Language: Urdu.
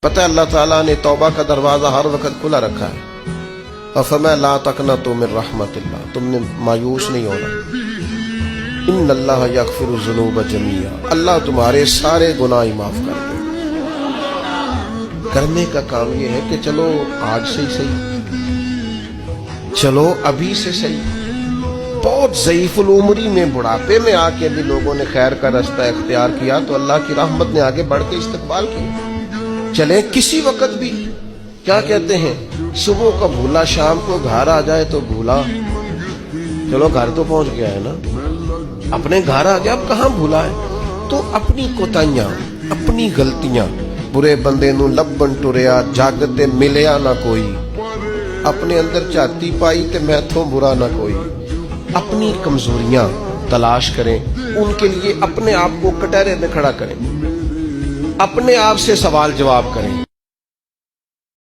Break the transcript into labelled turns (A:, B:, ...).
A: پتہ ہے اللہ تعالیٰ نے توبہ کا دروازہ ہر وقت کھلا رکھا ہے. فَفَمَا لَا تَقْنَطُوا مِن رَحْمَتِ اللَّهِ, تم نے مایوس نہیں ہونا. ان اللہ یغفر الذنوب جميعا, اللہ تمہارے سارے گناہ معاف کر دے. کرنے کا کام یہ ہے کہ چلو آج سے ہی صحیح, چلو ابھی سے صحیح. بہت ضعیف العمری میں بڑھاپے میں آ کے بھی لوگوں نے خیر کا رستہ اختیار کیا تو اللہ کی رحمت نے آگے بڑھ کے استقبال کیا. چلیں کسی وقت بھی, کیا کہتے ہیں, صبح کا بھولا شام کو گھر آ جائے تو بھولا, چلو گھر تو پہنچ گیا ہے نا, اپنے گھر آ گیا, اب کہاں بھولا ہے. تو اپنی کوتاہیاں, اپنی غلطیاں, برے بندے نو لبن ٹریا جاگتے ملیا نہ کوئی, اپنے اندر چاتی پائی تے میں تھوں برا نہ کوئی. اپنی کمزوریاں تلاش کریں, ان کے لیے اپنے آپ کو کٹہرے میں کھڑا کریں, اپنے آپ سے سوال جواب کریں.